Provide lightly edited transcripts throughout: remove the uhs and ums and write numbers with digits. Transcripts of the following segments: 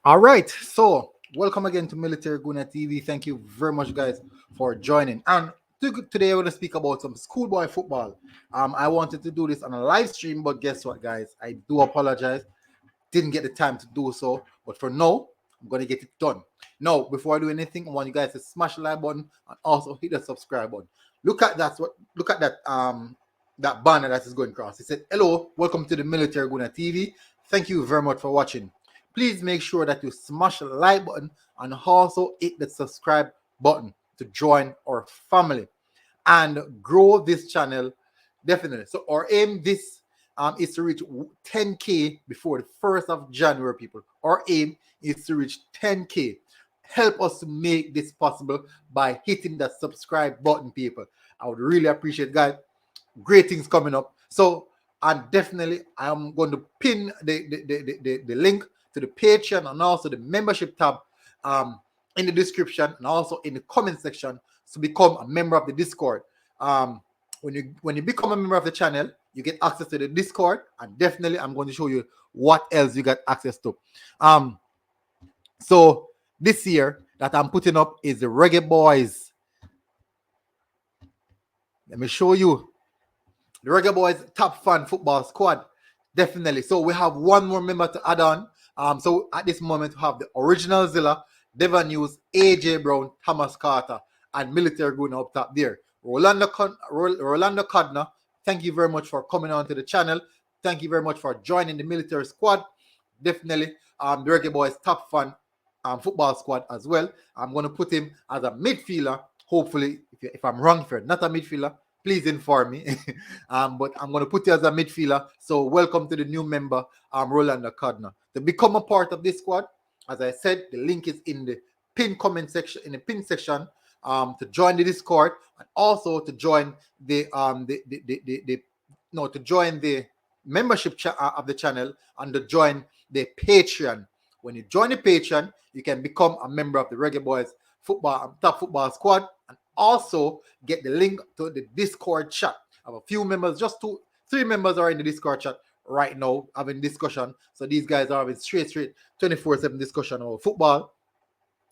All right, so welcome again to Military Guna TV. Thank you very much, guys, for joining. And today, I want to speak about some schoolboy football. I wanted to do this on a live stream, but guess what, guys? I do apologize. Didn't get the time to do so, but for now, I'm gonna get it done. Now, before I do anything, I want you guys to smash the like button and also hit the subscribe button. Look at that banner that is going across. It said, "Hello, welcome to the Military Guna TV. Thank you very much for watching. Please make sure that you smash the like button and also hit the subscribe button to join our family and grow this channel definitely. So our aim this is to reach 10K before the 1st of January, people. Our aim is to reach 10K. Help us to make this possible by hitting that subscribe button, people. I would really appreciate, guys. Great things coming up. So, and definitely, I'm going to pin the link to the Patreon and also the membership tab in the description and also in the comment section to become a member of the Discord. When you become a member of the channel, you get access to the Discord, and definitely I'm going to show you what else you got access to. So this year that I'm putting up is the Reggae Boyz. Let me show you the Reggae Boyz top fan football squad. Definitely. So we have one more member to add on. So at this moment, we have the original Zilla, Devon News, AJ Brown, Thomas Carter, and Military going up top there. Rolando Codner, thank you very much for coming on to the channel. Thank you very much for joining the military squad. Definitely, the Reggae Boyz top fan football squad as well. I'm going to put him as a midfielder. Hopefully, if I'm wrong, if you're not a midfielder, please inform me. But I'm going to put you as a midfielder. So welcome to the new member, Rolando Codner. To become a part of this squad, as I said, the link is in the pin comment section, in the pin section, to join the Discord and also to join to join the membership of the channel and to join the Patreon. When you join the Patreon, you can become a member of the Reggae Boyz top football squad and also get the link to the Discord chat. I have a few members, just 3 members are in the Discord chat right now having discussion. So these guys are having straight 24/7 discussion about football.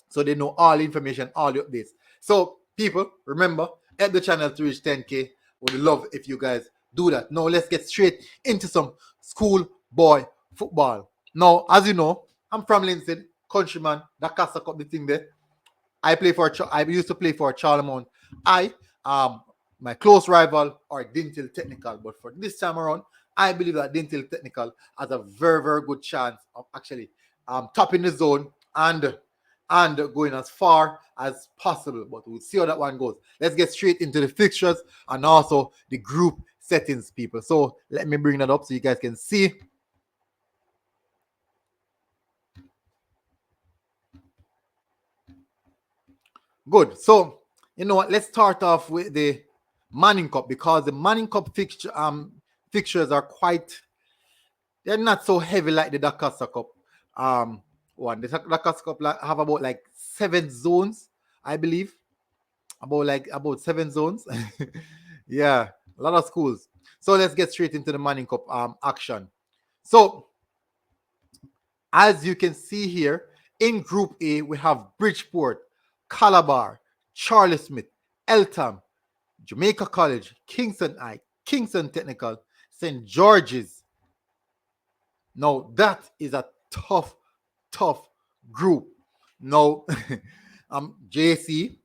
So they know all the information, all the updates. So people, remember, help the channel to reach 10K. Would love if you guys do that. Now let's get straight into some school boy football. Now, as you know, I'm from Lindsay, countryman, Dacosta Cup, the thing there. I used to play for Charlemont. My close rival are Dintil Technical, but for this time around, I believe that Dintil Technical has a very, very good chance of actually topping the zone and going as far as possible. But we'll see how that one goes. Let's get straight into the fixtures and also the group settings, people. So let me bring that up so you guys can see. Good. So, you know what? Let's start off with the Manning Cup because the Manning Cup fixtures are they're not so heavy like the Dacosta Cup one. The Dacosta Cup have about like 7 zones, I believe. About 7 zones. Yeah, a lot of schools. So let's get straight into the Manning Cup action. So as you can see here, in Group A, we have Bridgeport, Calabar, Charlie Smith, Eltham, Jamaica College, Kingston High, Kingston Technical, St. George's. Now, that is a tough group. Now, JC,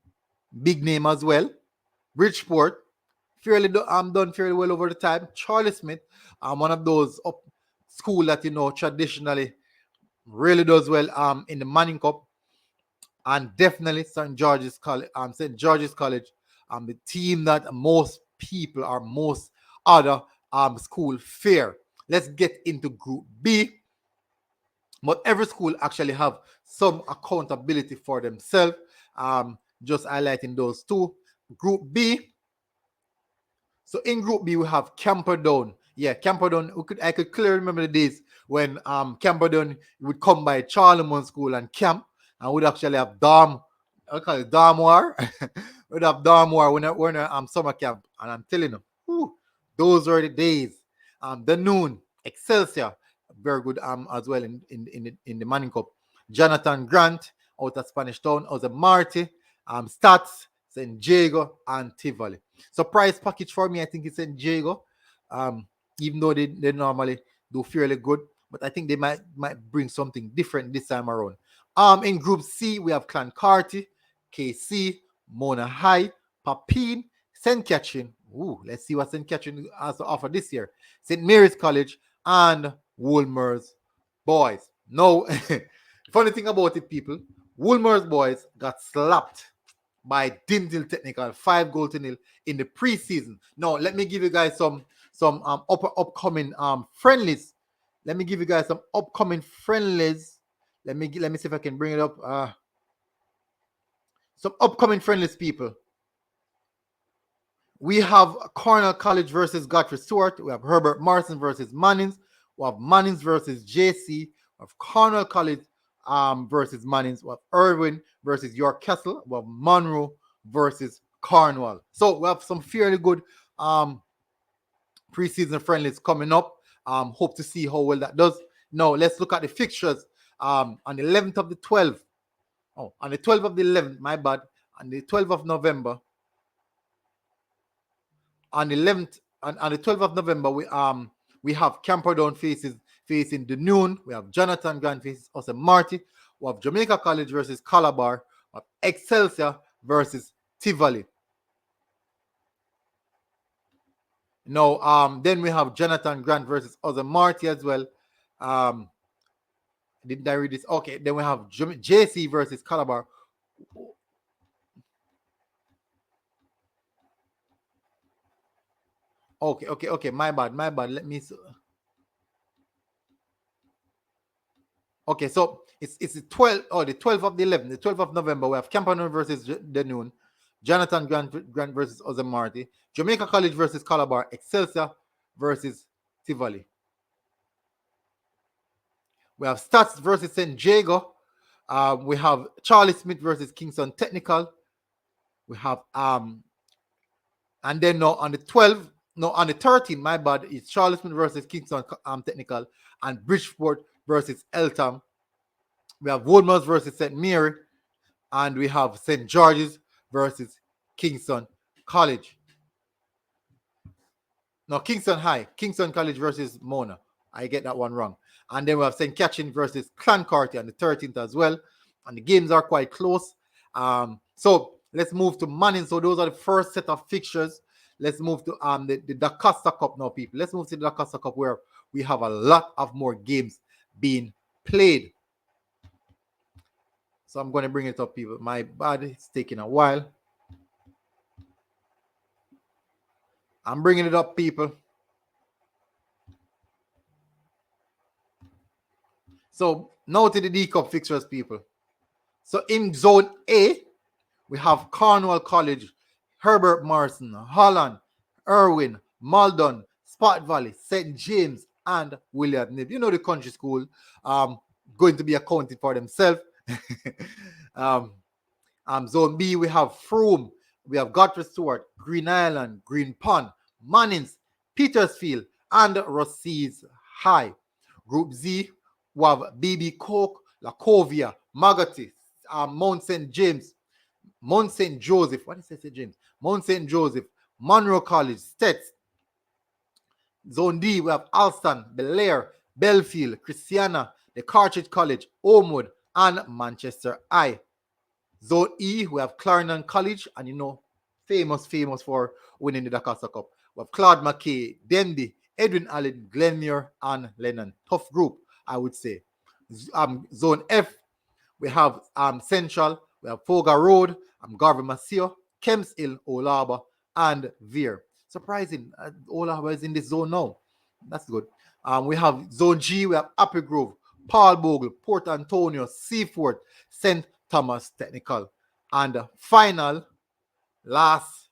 big name as well. Bridgeport, done fairly well over the time. Charlie Smith, one of those up school that traditionally really does well in the Manning Cup, and definitely St. George's College, the team that most people or most other school fear. Let's get into Group B. But every school actually have some accountability for themselves. Just highlighting those two. Group B. So in Group B we have Camperdown. Yeah, Camperdown. I could clearly remember the days when Camperdown would come by Charlemont School and camp, and would actually have I call it dorm war. We'd have dorm war when summer camp, and I'm telling you, those were the days. The Noon, Excelsior, very good as well in the Manning Cup. Jonathan Grant out of Spanish Town, Jose Marti, Stats, St. Diego, and Tivoli. Surprise package for me, I think it's St. Diego. Even though they normally do fairly good, but I think they might bring something different this time around. In Group C, we have Clancarty, KC, Mona High, Papine, St. Catherine. Ooh, let's see what St. Catherine has to offer this year. St. Mary's College and Woolmer's Boys. No, funny thing about it, people, Woolmer's Boys got slapped by Dintil Technical 5-0 in the preseason. Now, let me give you guys some upcoming friendlies. Let me give you guys some upcoming friendlies. Let me see if I can bring it up. Some upcoming friendlies, people. We have Cornell College versus Godfrey Stewart. We have Herbert Morrison versus Mannings. We have Mannings versus JC. We have Cornell College versus Mannings. We have Irwin versus York Castle. We have Monroe versus Cornwall. So we have some fairly good preseason friendlies coming up. Hope to see how well that does. Now let's look at the fixtures. On the 11th of the 12th. Oh, on the 12th of the 11th, my bad. On the 12th of November. On the 11th, on the 12th of November, we have Camperdown facing the Noon. We have Jonathan Grant faces Jose Marti. We have Jamaica College versus Calabar. We have Excelsior versus Tivoli. Now, then we have Jonathan Grant versus Jose Marti as well. Didn't I read this? Okay, then we have JC versus Calabar. Okay. My bad. Let me. Okay, so it's the 12th or the 12th of the 11th, the 12th of November. We have Camperdown versus the Noon, Jonathan Grant versus Jose Marti, Jamaica College versus Calabar, Excelsior versus Tivoli. We have Stats versus St. Diego. We have Charlie Smith versus Kingston Technical. We have and then on the 12th, on the 13th, my bad, it's Charlie Smith versus Kingston Technical and Bridgeport versus Eltham. We have Woolmer's versus St. Mary, and we have St. George's versus Kingston College. No, Kingston High, Kingston College versus Mona. I get that one wrong. And then we have St. Catherine versus Clancarty on the 13th as well. And the games are quite close. So let's move to Manning. So those are the first set of fixtures. Let's move to the Dacosta Cup now, people. Let's move to the Dacosta Cup where we have a lot of more games being played. So I'm going to bring it up, people. My body is taking a while. I'm bringing it up, people. So now to the D Cup fixtures, people. So in Zone A, we have Cornwall College, Herbert Morrison, Holland, Irwin, Maldon, Spot Valley, St. James, and William Nib. You know the country school going to be accounted for themselves. Zone B, we have Frome, we have Godfrey Stewart, Green Island, Green Pond, Mannings, Petersfield, and Rossies High. Group Z, we have BB Coke, Lacovia, Magati, Mount St. James, Mount St. Joseph. What is St. James? Mount St. Joseph, Monroe College, Stets. Zone D, we have Alston, Belair, Belfield, Christiana, the Cartridge College, Oakwood, and Manchester Eye. Zone E, we have Clarendon College, and famous for winning the Dacosta Cup. We have Claude McKay, Denby, Edwin Allen, Glenmuir, and Lennon. Tough group, I would say. Zone F, we have Central, we have Foga Road, Garvey Masio, Kemps Hill, Olaba, and Veer. Surprising, Olaba is in this zone now. That's good. We have Zone G, we have Appy Grove, Paul Bogle, Port Antonio, Seaford, St. Thomas Technical. And final, last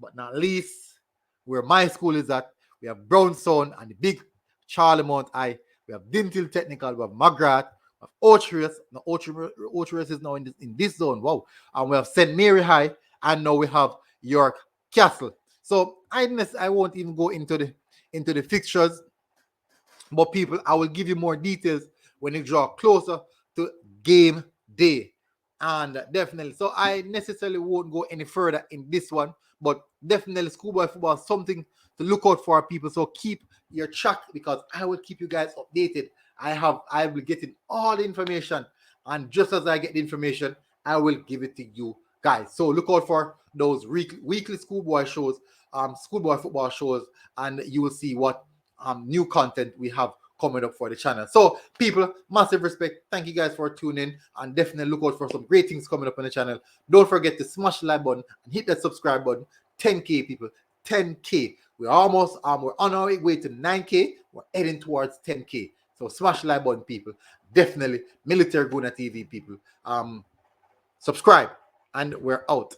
but not least, where my school is at, we have Brownstone and the big Charlie Mount High. We have Dintil Technical, we have McGrath, we have Oaches. Now Oaches is now in this zone. Wow. And we have St. Mary High, and now we have York Castle. So I won't even go into the fixtures, but people, I will give you more details when you draw closer to game day. And definitely, so I necessarily won't go any further in this one, but definitely schoolboy football is something to look out for, people. So keep your track, because I will keep you guys updated. I will get in all the information, and just as I get the information, I will give it to you guys. So look out for those weekly schoolboy shows, schoolboy football shows, and you will see what new content we have coming up for the channel. So people, massive respect. Thank you guys for tuning, and definitely look out for some great things coming up on the channel. Don't forget to smash the like button and hit that subscribe button. 10K people, 10K. We're almost we're on our way to 9K. We're heading towards 10K. So smash the like button, people. Definitely Military Guna TV, people. Subscribe, and we're out.